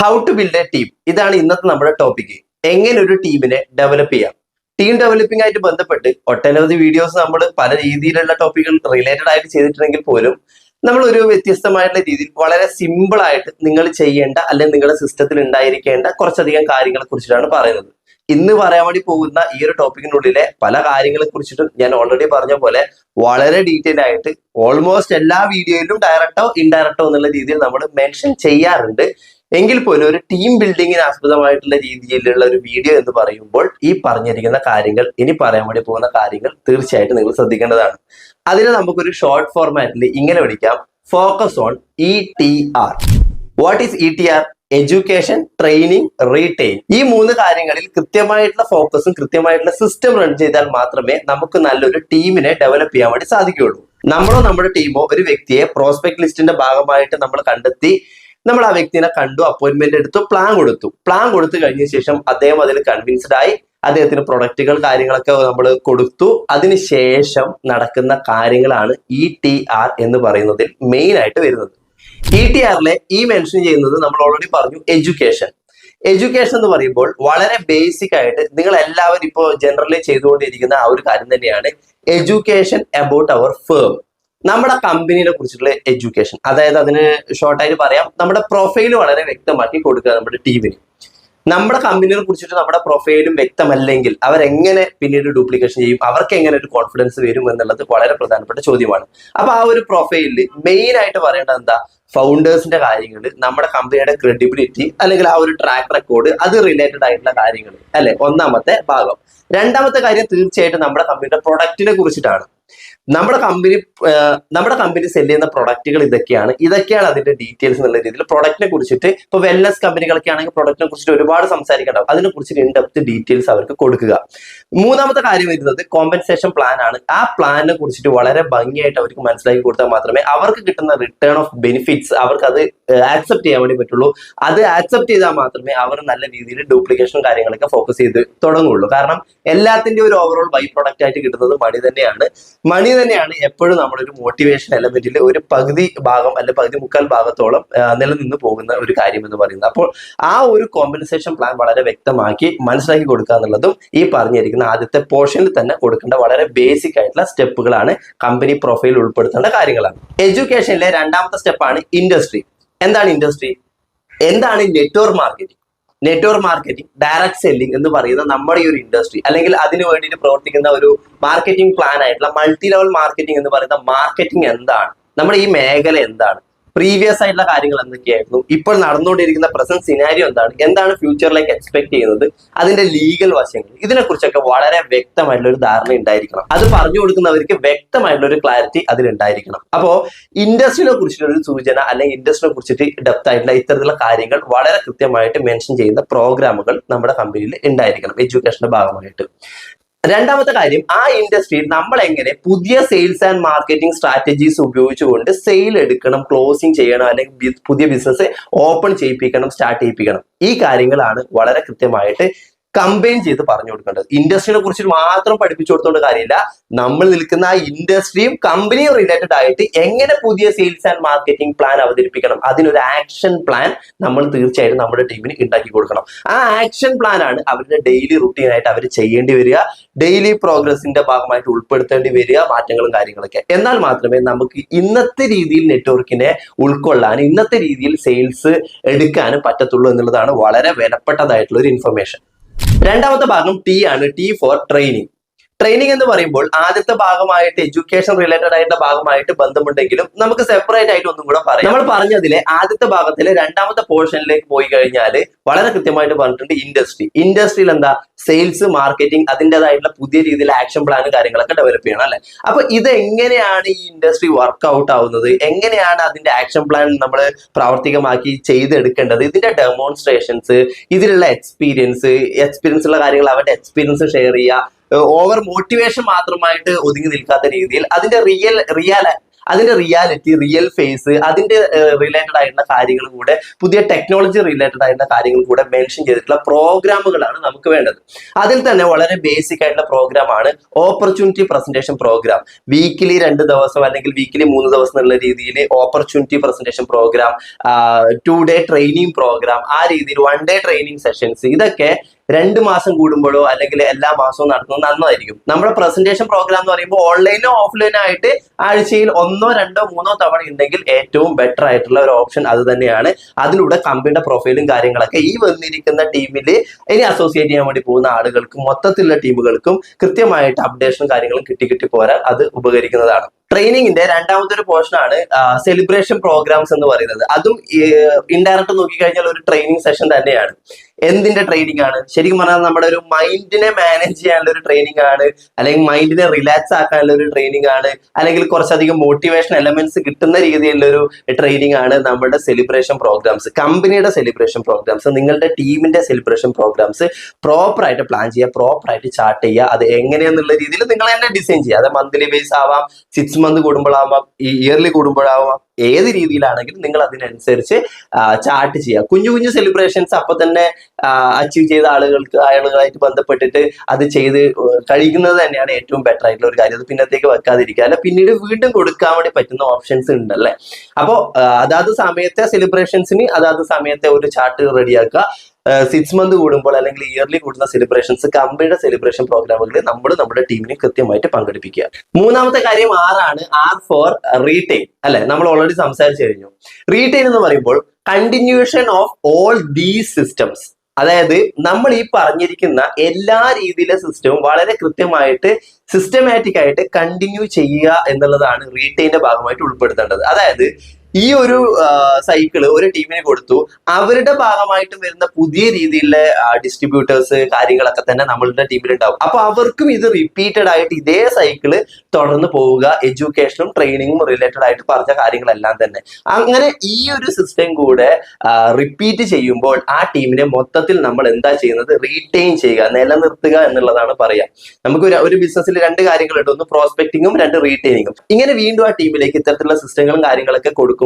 How to build a team, ഇതാണ് ഇന്നത്തെ നമ്മുടെ ടോപ്പിക്. എങ്ങനെ ഒരു ടീമിനെ ഡെവലപ്പ് ചെയ്യാം. ടീം ഡെവലപ്പിംഗ് ആയിട്ട് ബന്ധപ്പെട്ട് ഒട്ടനവധി വീഡിയോസ് നമ്മൾ പല രീതിയിലുള്ള ടോപ്പിക്കുകൾ റിലേറ്റഡ് ആയിട്ട് ചെയ്തിട്ടുണ്ടെങ്കിൽ പോലും നമ്മൾ ഒരു വ്യത്യസ്തമായിട്ടുള്ള രീതിയിൽ വളരെ സിമ്പിൾ ആയിട്ട് നിങ്ങൾ ചെയ്യേണ്ട അല്ലെങ്കിൽ നിങ്ങളുടെ സിസ്റ്റത്തിൽ ഉണ്ടായിരിക്കേണ്ട കുറച്ചധികം കാര്യങ്ങളെ കുറിച്ചിട്ടാണ് പറയുന്നത്. ഇന്ന് പറയാൻ വേണ്ടി പോകുന്ന ഈ ഒരു ടോപ്പിക്കിനുള്ളിലെ പല കാര്യങ്ങളെ കുറിച്ചിട്ടും ഞാൻ ഓൾറെഡി പറഞ്ഞ പോലെ വളരെ ഡീറ്റെയിൽ ആയിട്ട് ഓൾമോസ്റ്റ് എല്ലാ വീഡിയോയിലും ഡയറക്റ്റോ ഇൻഡയറക്റ്റോ എന്നുള്ള രീതിയിൽ നമ്മൾ മെൻഷൻ ചെയ്യാറുണ്ട്. എങ്കിൽ പോലും ഒരു ടീം ബിൽഡിങ്ങിന് ആസ്പദമായിട്ടുള്ള രീതിയിലുള്ള ഒരു വീഡിയോ എന്ന് പറയുമ്പോൾ ഈ പറഞ്ഞിരിക്കുന്ന കാര്യങ്ങൾ, ഇനി പറയാൻ വേണ്ടി പോകുന്ന കാര്യങ്ങൾ തീർച്ചയായിട്ടും നിങ്ങൾ ശ്രദ്ധിക്കേണ്ടതാണ്. അതിനെ നമുക്കൊരു ഷോർട്ട് ഫോർമാറ്റിൽ ഇങ്ങനെ വിളിക്കാം: focus on ETR. What is ETR? Education, training, retail. ഈ മൂന്ന് കാര്യങ്ങളിൽ കൃത്യമായിട്ടുള്ള ഫോക്കസും കൃത്യമായിട്ടുള്ള സിസ്റ്റം റൺ ചെയ്താൽ മാത്രമേ നമുക്ക് നല്ലൊരു ടീമിനെ ഡെവലപ്പ് ചെയ്യാൻ വേണ്ടി സാധിക്കുകയുള്ളൂ. നമ്മളോ നമ്മുടെ ടീമോ ഒരു വ്യക്തിയെ പ്രോസ്പെക്ട് ലിസ്റ്റിന്റെ ഭാഗമായിട്ട് നമ്മൾ കണ്ടെത്തി, നമ്മൾ ആ വ്യക്തിനെ കണ്ടു, അപ്പോയിന്റ്മെന്റ് എടുത്തു, പ്ലാൻ കൊടുത്തു കഴിഞ്ഞ ശേഷം അദ്ദേഹം അതിൽ കൺവിൻസ്ഡ് ആയി, അദ്ദേഹത്തിന് പ്രൊഡക്റ്റുകൾ കാര്യങ്ങളൊക്കെ നമ്മൾ കൊടുത്തു. അതിനുശേഷം നടക്കുന്ന കാര്യങ്ങളാണ് ETR എന്ന് പറയുന്നതിൽ മെയിൻ ആയിട്ട് വരുന്നത്. ETRലെ ഈ മെൻഷൻ ചെയ്യുന്നത് നമ്മൾ ഓൾറെഡി പറഞ്ഞു, എഡ്യൂക്കേഷൻ എന്ന് പറയുമ്പോൾ വളരെ ബേസിക് ആയിട്ട് നിങ്ങൾ എല്ലാവരും ഇപ്പോൾ ജനറലി ചെയ്തുകൊണ്ടിരിക്കുന്ന ആ ഒരു കാര്യം തന്നെയാണ് എഡ്യൂക്കേഷൻ അബൌട്ട് അവർ ഫേം. നമ്മുടെ കമ്പനിയെ കുറിച്ചിട്ടുള്ള എഡ്യൂക്കേഷൻ, അതായത് അതിന് ഷോർട്ടായിട്ട് പറയാം, നമ്മുടെ പ്രൊഫൈൽ വളരെ വ്യക്തമാക്കി കൊടുക്കുക നമ്മുടെ ടീമിന്. നമ്മുടെ കമ്പനിയെ കുറിച്ചിട്ട് നമ്മുടെ പ്രൊഫൈലും വ്യക്തമല്ലെങ്കിൽ അവരെങ്ങനെ പിന്നീട് ഡ്യൂപ്ലിക്കേഷൻ ചെയ്യും, അവർക്ക് എങ്ങനെ ഒരു കോൺഫിഡൻസ് വരും എന്നുള്ളത് വളരെ പ്രധാനപ്പെട്ട ചോദ്യമാണ്. അപ്പൊ ആ ഒരു പ്രൊഫൈലിൽ മെയിൻ ആയിട്ട് പറയേണ്ടത് എന്താ? ഫൗണ്ടേഴ്സിന്റെ കാര്യങ്ങൾ, നമ്മുടെ കമ്പനിയുടെ ക്രെഡിബിലിറ്റി അല്ലെങ്കിൽ ആ ഒരു ട്രാക്ക് റെക്കോർഡ്, അത് റിലേറ്റഡ് ആയിട്ടുള്ള കാര്യങ്ങൾ അല്ലെ ഒന്നാമത്തെ ഭാഗം. രണ്ടാമത്തെ കാര്യം തീർച്ചയായിട്ടും നമ്മുടെ കമ്പനിയുടെ പ്രൊഡക്റ്റിനെ കുറിച്ചിട്ടാണ്. നമ്മുടെ കമ്പനി സെല് ചെയ്യുന്ന പ്രൊഡക്റ്റുകൾ ഇതൊക്കെയാണ് അതിന്റെ ഡീറ്റെയിൽസ് എന്നുള്ള രീതിയിൽ പ്രൊഡക്റ്റിനെ കുറിച്ചിട്ട്, ഇപ്പൊ വെൽനസ് കമ്പനികളൊക്കെ ആണെങ്കിൽ പ്രൊഡക്റ്റിനെ കുറിച്ചിട്ട് ഒരുപാട് സംസാരിക്കണ്ടാവും, അതിനെ കുറിച്ചിട്ട് ഇൻഡെപ്ത് ഡീറ്റെയിൽസ് അവർക്ക് കൊടുക്കുക. മൂന്നാമത്തെ കാര്യം വരുന്നത് കോമ്പൻസേഷൻ പ്ലാൻ ആണ്. ആ പ്ലാനിനെ കുറിച്ചിട്ട് വളരെ ഭംഗിയായിട്ട് അവർക്ക് മനസ്സിലാക്കി കൊടുത്താൽ മാത്രമേ അവർക്ക് കിട്ടുന്ന റിട്ടേൺ ഓഫ് ബെനിഫിറ്റ്സ് അവർക്ക് അത് ആക്സെപ്റ്റ് ചെയ്യാൻ വേണ്ടി പറ്റുള്ളൂ. അത് ആക്സെപ്റ്റ് ചെയ്താൽ മാത്രമേ അവർ നല്ല രീതിയിൽ ഡ്യൂപ്ലിക്കേഷൻ കാര്യങ്ങളൊക്കെ ഫോക്കസ് ചെയ്ത് തുടങ്ങുള്ളൂ. കാരണം എല്ലാത്തിന്റെ ഒരു ഓവറോൾ ബൈ പ്രൊഡക്റ്റ് ആയിട്ട് കിട്ടുന്നത് മണി തന്നെയാണ് എപ്പോഴും നമ്മുടെ ഒരു മോട്ടിവേഷൻ എലമെന്റിൽ ഒരു പകുതി ഭാഗം അല്ലെ പകുതി മുക്കാൽ ഭാഗത്തോളം നിലനിന്ന് പോകുന്ന ഒരു കാര്യം എന്ന് പറയുന്നത്. അപ്പോൾ ആ ഒരു കോമ്പൻസേഷൻ പ്ലാൻ വളരെ വ്യക്തമാക്കി മനസ്സിലാക്കി കൊടുക്കുക എന്നുള്ളതും ഈ പറഞ്ഞിരിക്കുന്ന ആദ്യത്തെ പോർഷനിൽ തന്നെ കൊടുക്കേണ്ട വളരെ ബേസിക് ആയിട്ടുള്ള സ്റ്റെപ്പുകളാണ്, കമ്പനി പ്രൊഫൈൽ ഉൾപ്പെടുത്തേണ്ട കാര്യങ്ങളാണ്. എഡ്യൂക്കേഷനിലെ രണ്ടാമത്തെ സ്റ്റെപ്പാണ് ഇൻഡസ്ട്രി. എന്താണ് ഇൻഡസ്ട്രി? എന്താണ് നെറ്റ്വർക്ക് മാർക്കറ്റിംഗ്, ഡയറക്ട് സെല്ലിംഗ് എന്ന് പറയുന്ന നമ്മുടെ ഈ ഒരു ഇൻഡസ്ട്രി, അല്ലെങ്കിൽ അതിന് വേണ്ടിയിട്ട് പ്രവർത്തിക്കുന്ന ഒരു മാർക്കറ്റിംഗ് പ്ലാൻ ആയിട്ടുള്ള മൾട്ടി ലെവൽ മാർക്കറ്റിംഗ് എന്ന് പറയുന്ന മാർക്കറ്റിംഗ് എന്താണ്, നമ്മുടെ ഈ മേഖല എന്താണ്, പ്രീവിയസ് ആയിട്ടുള്ള കാര്യങ്ങൾ എന്തൊക്കെയായിരുന്നു, ഇപ്പോൾ നടന്നുകൊണ്ടിരിക്കുന്ന പ്രസന്റ് സിനാരിയോ എന്താണ് ഫ്യൂച്ചറിലേക്ക് എക്സ്പെക്ട് ചെയ്യുന്നത്, അതിന്റെ ലീഗൽ വശങ്ങൾ, ഇതിനെക്കുറിച്ചൊക്കെ വളരെ വ്യക്തമായിട്ടുള്ള ഒരു ധാരണ ഉണ്ടായിരിക്കണം. അത് പറഞ്ഞു കൊടുക്കുന്നവർക്ക് വ്യക്തമായിട്ടുള്ള ഒരു ക്ലാരിറ്റി അതിലുണ്ടായിരിക്കണം. അപ്പോ ഇൻഡസ്ട്രിയെ കുറിച്ചിട്ടുള്ള ഒരു സൂചന അല്ലെങ്കിൽ ഇൻഡസ്ട്രിയെ കുറിച്ചിട്ട് ഡെപ്ത് ആയിട്ടുള്ള ഇത്തരത്തിലുള്ള കാര്യങ്ങൾ വളരെ കൃത്യമായിട്ട് മെൻഷൻ ചെയ്യുന്ന പ്രോഗ്രാമുകൾ നമ്മുടെ കമ്പനിയിൽ ഉണ്ടായിരിക്കണം എഡ്യൂക്കേഷന്റെ ഭാഗമായിട്ട്. രണ്ടാമത്തെ കാര്യം, ആ ഇൻഡസ്ട്രിയിൽ നമ്മൾ എങ്ങനെ പുതിയ സെയിൽസ് ആൻഡ് മാർക്കറ്റിംഗ് സ്ട്രാറ്റജീസ് ഉപയോഗിച്ചുകൊണ്ട് സെയിൽ എടുക്കണം, ക്ലോസിംഗ് ചെയ്യണം, അല്ലെങ്കിൽ പുതിയ ബിസിനസ് ഓപ്പൺ ചെയ്യിപ്പിക്കണം, സ്റ്റാർട്ട് ചെയ്യിപ്പിക്കണം. ഈ കാര്യങ്ങളാണ് വളരെ കൃത്യമായിട്ട് കമ്പൈൻ ചെയ്ത് പറഞ്ഞു കൊടുക്കേണ്ടത്. ഇൻഡസ്ട്രിയെ കുറിച്ച് മാത്രം പഠിപ്പിച്ചു കൊടുത്തോണ്ട് കാര്യമില്ല, നമ്മൾ നിൽക്കുന്ന ആ ഇൻഡസ്ട്രിയും കമ്പനിയും റിലേറ്റഡ് ആയിട്ട് എങ്ങനെ പുതിയ സെയിൽസ് ആൻഡ് മാർക്കറ്റിംഗ് പ്ലാൻ അവതരിപ്പിക്കണം, അതിനൊരു ആക്ഷൻ പ്ലാൻ നമ്മൾ തീർച്ചയായിട്ടും നമ്മുടെ ടീമിന് ഉണ്ടാക്കി കൊടുക്കണം. ആ ആക്ഷൻ പ്ലാൻ ആണ് അവരുടെ ഡെയിലി റുട്ടീൻ ആയിട്ട് അവർ ചെയ്യേണ്ടി വരിക, ഡെയിലി പ്രോഗ്രസിന്റെ ഭാഗമായിട്ട് ഉൾപ്പെടുത്തേണ്ടി വരിക, മാറ്റങ്ങളും കാര്യങ്ങളൊക്കെ. എന്നാൽ മാത്രമേ നമുക്ക് ഇന്നത്തെ രീതിയിൽ നെറ്റ്വർക്കിനെ ഉൾക്കൊള്ളാനും ഇന്നത്തെ രീതിയിൽ സെയിൽസ് എടുക്കാനും പറ്റത്തുള്ളൂ എന്നുള്ളതാണ് വളരെ വിലപ്പെട്ടതായിട്ടുള്ള ഒരു ഇൻഫർമേഷൻ. രണ്ടാമത്തെ ഭാഗം T ആണ്. T four training. ട്രെയിനിങ് എന്ന് പറയുമ്പോൾ ആദ്യത്തെ ഭാഗമായിട്ട് എഡ്യൂക്കേഷൻ റിലേറ്റഡ് ആയിട്ടുള്ള ഭാഗമായിട്ട് ബന്ധമുണ്ടെങ്കിലും നമുക്ക് സെപ്പറേറ്റ് ആയിട്ട് ഒന്നും കൂടെ പറയാം. നമ്മൾ പറഞ്ഞതിലെ ആദ്യത്തെ ഭാഗത്തിലെ രണ്ടാമത്തെ പോർഷനിലേക്ക് പോയി കഴിഞ്ഞാൽ വളരെ കൃത്യമായിട്ട് പറഞ്ഞിട്ടുണ്ട് ഇൻഡസ്ട്രിയിൽ എന്താ സെയിൽസ് മാർക്കറ്റിംഗ് അതിൻ്റെതായിട്ടുള്ള പുതിയ രീതിയിൽ ആക്ഷൻ പ്ലാനും കാര്യങ്ങളൊക്കെ ഡെവലപ്പ് ചെയ്യണം അല്ലെ. അപ്പൊ ഇത് എങ്ങനെയാണ് ഈ ഇൻഡസ്ട്രി വർക്ക് ഔട്ട് ആവുന്നത്, എങ്ങനെയാണ് അതിന്റെ ആക്ഷൻ പ്ലാൻ നമ്മൾ പ്രാവർത്തികമാക്കി ചെയ്തെടുക്കേണ്ടത്, ഇതിന്റെ ഡെമോൺസ്ട്രേഷൻസ്, ഇതിലുള്ള എക്സ്പീരിയൻസ് ഉള്ള കാര്യങ്ങൾ അവരുടെ എക്സ്പീരിയൻസ് ഷെയർ ചെയ്യുക, ഓവർ മോട്ടിവേഷൻ മാത്രമായിട്ട് ഒതുങ്ങി നിൽക്കാത്ത രീതിയിൽ അതിന്റെ അതിന്റെ റിയാലിറ്റി, റിയൽ ഫേസ്, അതിന്റെ റിലേറ്റഡ് ആയിട്ടുള്ള കാര്യങ്ങൾ കൂടെ, പുതിയ ടെക്നോളജി റിലേറ്റഡ് ആയിട്ടുള്ള കാര്യങ്ങൾ കൂടെ മെൻഷൻ ചെയ്തിട്ടുള്ള പ്രോഗ്രാമുകളാണ് നമുക്ക് വേണ്ടത്. അതിൽ തന്നെ വളരെ ബേസിക് ആയിട്ടുള്ള പ്രോഗ്രാം ആണ് ഓപ്പർച്യൂണിറ്റി പ്രസന്റേഷൻ പ്രോഗ്രാം. വീക്കിലി 2 ദിവസം അല്ലെങ്കിൽ വീക്കിലി 3 ദിവസം എന്നുള്ള രീതിയിൽ opportunity presentation program, 2 day training program, ആ രീതിയിൽ 1 ഡേ ട്രെയിനിങ് സെഷൻസ്, ഇതൊക്കെ 2 മാസം കൂടുമ്പോഴോ അല്ലെങ്കിൽ എല്ലാ മാസവും നടത്തുന്നത് നന്നായിരിക്കും. നമ്മുടെ പ്രസന്റേഷൻ പ്രോഗ്രാം എന്ന് പറയുമ്പോൾ ഓൺലൈനോ ഓഫ്ലൈനോ ആയിട്ട് ആഴ്ചയിൽ 1, 2, 3 തവണ ഉണ്ടെങ്കിൽ ഏറ്റവും ബെറ്റർ ആയിട്ടുള്ള ഒരു ഓപ്ഷൻ അത് തന്നെയാണ്. അതിലൂടെ കമ്പനിയുടെ പ്രൊഫൈലും കാര്യങ്ങളൊക്കെ ഈ വന്നിരിക്കുന്ന ടീമിൽ ഇനി അസോസിയേറ്റ് ചെയ്യാൻ വേണ്ടി പോകുന്ന ആളുകൾക്കും മൊത്തത്തിലുള്ള ടീമുകൾക്കും കൃത്യമായിട്ട് അപ്ഡേഷനും കാര്യങ്ങളും കിട്ടി പോരാൻ അത് ഉപകരിക്കുന്നതാണ്. ട്രെയിനിങ്ങിന്റെ രണ്ടാമത്തെ ഒരു പോർഷൻ ആണ് സെലിബ്രേഷൻ പ്രോഗ്രാംസ് എന്ന് പറയുന്നത്. അതും ഇൻഡയറക്റ്റ് നോക്കിക്കഴിഞ്ഞാൽ ഒരു ട്രെയിനിങ് സെഷൻ തന്നെയാണ്. എന്തിന്റെ ട്രെയിനിങ് ആണ്? ശരിക്കും പറഞ്ഞാൽ നമ്മുടെ ഒരു മൈൻഡിനെ മാനേജ് ചെയ്യാനുള്ള ഒരു ട്രെയിനിങ് ആണ്, അല്ലെങ്കിൽ മൈൻഡിനെ റിലാക്സ് ആക്കാനുള്ള ഒരു ട്രെയിനിങ് ആണ്, അല്ലെങ്കിൽ കുറച്ചധികം മോട്ടിവേഷൻ എലമെന്റ്സ് കിട്ടുന്ന രീതിയിലുള്ള ഒരു ട്രെയിനിങ് ആണ് നമ്മുടെ സെലിബ്രേഷൻ പ്രോഗ്രാംസ്. കമ്പനിയുടെ സെലിബ്രേഷൻ പ്രോഗ്രാംസ്, നിങ്ങളുടെ ടീമിന്റെ സെലിബ്രേഷൻ പ്രോഗ്രാംസ് പ്രോപ്പർ ആയിട്ട് പ്ലാൻ ചെയ്യുക, പ്രോപ്പർ ആയിട്ട് ചാർട്ട് ചെയ്യുക. അത് എങ്ങനെയെന്നുള്ള രീതിയിൽ നിങ്ങൾ തന്നെ ഡിസൈൻ ചെയ്യുക. അത് മന്ത്ലി ബേസ് ആവാം, 6 മന്ത് കൂടുമ്പോഴാവാം, ഇയർലി കൂടുമ്പോഴാവാം, ഏത് രീതിയിലാണെങ്കിലും നിങ്ങൾ അതിനനുസരിച്ച് ചാർട്ട് ചെയ്യുക. കുഞ്ഞു കുഞ്ഞു സെലിബ്രേഷൻസ് അപ്പൊ തന്നെ അച്ചീവ് ചെയ്ത ആളുകളായിട്ട് ബന്ധപ്പെട്ടിട്ട് അത് ചെയ്ത് കഴിക്കുന്നത് തന്നെയാണ് ഏറ്റവും ബെറ്റർ ആയിട്ടുള്ള ഒരു കാര്യം. അത് പിന്നത്തേക്ക് വെക്കാതിരിക്കുക, അല്ല പിന്നീട് വീണ്ടും കൊടുക്കാൻ വേണ്ടി പറ്റുന്ന ഓപ്ഷൻസ് ഉണ്ടല്ലേ. അപ്പോൾ അതാത് സമയത്തെ സെലിബ്രേഷൻസിന് അതാത് സമയത്തെ ഒരു ചാർട്ട് റെഡിയാക്കുക. 6 മന്ത് കൂടുമ്പോൾ അല്ലെങ്കിൽ ഇയർലി കൂടുന്ന സെലിബ്രേഷൻസ്, കമ്പനിയുടെ സെലിബ്രേഷൻ പ്രോഗ്രാമുകളിൽ നമ്മൾ നമ്മുടെ ടീമിനെ കൃത്യമായിട്ട് പങ്കെടുപ്പിക്കുക. മൂന്നാമത്തെ കാര്യം R ഫോർ റീറ്റെയിൽ അല്ലെ. നമ്മൾ ഓൾറെഡി സംസാരിച്ചു കഴിഞ്ഞു. റീറ്റെയിൽ എന്ന് പറയുമ്പോൾ continuation of all these systems, അതായത് നമ്മൾ ഈ പറഞ്ഞിരിക്കുന്ന എല്ലാ രീതിയിലെ സിസ്റ്റവും വളരെ കൃത്യമായിട്ട് സിസ്റ്റമാറ്റിക് ആയിട്ട് കണ്ടിന്യൂ ചെയ്യുക എന്നുള്ളതാണ് റീറ്റെയിലിന്റെ ഭാഗമായിട്ട് ഉൾപ്പെടുത്തേണ്ടത്. അതായത് ഈ ഒരു സൈക്കിള് ഒരു ടീമിന് കൊടുത്തു, അവരുടെ ഭാഗമായിട്ട് വരുന്ന പുതിയ രീതിയിലുള്ള ഡിസ്ട്രിബ്യൂട്ടേഴ്സ് കാര്യങ്ങളൊക്കെ തന്നെ നമ്മളുടെ ടീമിലുണ്ടാവും. അപ്പൊ അവർക്കും ഇത് റിപ്പീറ്റഡ് ആയിട്ട് ഇതേ സൈക്കിള് തുടർന്ന് പോവുക, എഡ്യൂക്കേഷനും ട്രെയിനിങ്ങും റിലേറ്റഡ് ആയിട്ട് പറഞ്ഞ കാര്യങ്ങളെല്ലാം തന്നെ. അങ്ങനെ ഈ ഒരു സിസ്റ്റം കൂടെ റിപ്പീറ്റ് ചെയ്യുമ്പോൾ ആ ടീമിനെ മൊത്തത്തിൽ നമ്മൾ എന്താ ചെയ്യുന്നത്? റീറ്റെയിൻ ചെയ്യുക, നിലനിർത്തുക എന്നുള്ളതാണ് പറയാം. നമുക്ക് ഒരു ബിസിനസ്സിൽ 2 കാര്യങ്ങളുണ്ട്, ഒന്ന് പ്രോസ്പെക്ടിങ്ങും 2 റീറ്റെയിനിങ്ങും. ഇങ്ങനെ വീണ്ടും ആ ടീമിലേക്ക് ഇത്തരത്തിലുള്ള സിസ്റ്റങ്ങളും കാര്യങ്ങളൊക്കെ കൊടുക്കുമ്പോൾ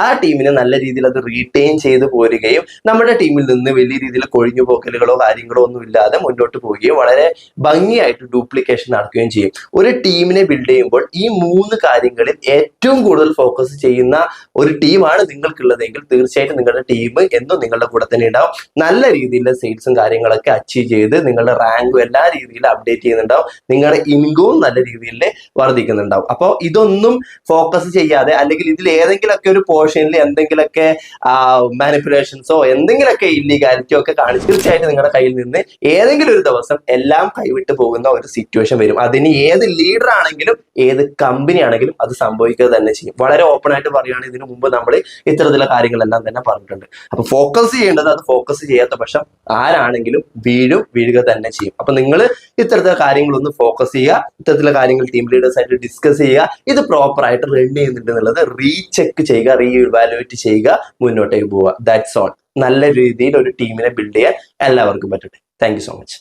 ആ ടീമിനെ നല്ല രീതിയിൽ അത് റീറ്റെയിൻ ചെയ്ത് പോരുകയും നമ്മുടെ ടീമിൽ നിന്ന് വലിയ രീതിയിൽ കൊഴിഞ്ഞു പോക്കലുകളോ കാര്യങ്ങളോ ഒന്നും ഇല്ലാതെ മുന്നോട്ട് പോവുകയും വളരെ ഭംഗിയായിട്ട് ഡ്യൂപ്ലിക്കേഷൻ നടക്കുകയും ചെയ്യും. ഒരു ടീമിനെ ബിൽഡ് ചെയ്യുമ്പോൾ ഈ 3 കാര്യങ്ങളിൽ ഏറ്റവും കൂടുതൽ ഫോക്കസ് ചെയ്യുന്ന ഒരു ടീമാണ് നിങ്ങൾക്കുള്ളതെങ്കിൽ തീർച്ചയായിട്ടും നിങ്ങളുടെ ടീം എന്നും നിങ്ങളുടെ കൂടെ തന്നെ ഉണ്ടാവും. നല്ല രീതിയിലുള്ള സെയിൽസും കാര്യങ്ങളൊക്കെ അച്ചീവ് ചെയ്ത് നിങ്ങളുടെ റാങ്കും എല്ലാ രീതിയിലും അപ്ഡേറ്റ് ചെയ്യുന്നുണ്ടാവും. നിങ്ങളുടെ ഇൻകവും നല്ല രീതിയിൽ വർദ്ധിക്കുന്നുണ്ടാവും. അപ്പോൾ ഇതൊന്നും ഫോക്കസ് ചെയ്യാതെ, അല്ലെങ്കിൽ ഇതിൽ ഏതെങ്കിലും ഒരു പോർഷനിൽ എന്തെങ്കിലുമൊക്കെ മാനിപ്പുലേഷൻസോ എന്തെങ്കിലുമൊക്കെ ഇല്ലീഗാലിറ്റിയോ ഒക്കെ കാണിച്ച് തീർച്ചയായിട്ടും നിങ്ങളുടെ കയ്യിൽ നിന്ന് ഏതെങ്കിലും ഒരു ദിവസം എല്ലാം കൈവിട്ട് പോകുന്ന ഒരു സിറ്റുവേഷൻ വരും. അതിന് ഏത് ലീഡർ ആണെങ്കിലും ഏത് കമ്പനി ആണെങ്കിലും അത് സംഭവിക്കുക തന്നെ ചെയ്യും. വളരെ ഓപ്പൺ ആയിട്ട് പറയുകയാണെങ്കിൽ ഇതിനു മുമ്പ് നമ്മൾ ഇത്തരത്തിലുള്ള കാര്യങ്ങളെല്ലാം തന്നെ പറഞ്ഞിട്ടുണ്ട്. അപ്പൊ ഫോക്കസ് ചെയ്യേണ്ടത്, അത് ഫോക്കസ് ചെയ്യാത്ത പക്ഷം ആരാണെങ്കിലും വീഴുക തന്നെ ചെയ്യും. അപ്പൊ നിങ്ങൾ ഇത്തരത്തിലുള്ള കാര്യങ്ങളൊന്ന് ഫോക്കസ് ചെയ്യുക, ഇത്തരത്തിലുള്ള കാര്യങ്ങൾ ടീം ലീഡേഴ്സ് ആയിട്ട് ഡിസ്കസ് ചെയ്യുക. ഇത് പ്രോപ്പർ ആയിട്ട് റൺ ചെയ്യുന്നുണ്ട് എന്നുള്ളത് റീചെക്ക് ചെയ്യുക, റീ ഇവാലുവേറ്റ് ചെയ്യുക, മുന്നോട്ടേക്ക് പോവുക. That's all. നല്ല രീതിയിൽ ഒരു ടീമിനെ ബിൽഡ് ചെയ്യാൻ എല്ലാവർക്കും പറ്റട്ടെ. Thank you so much.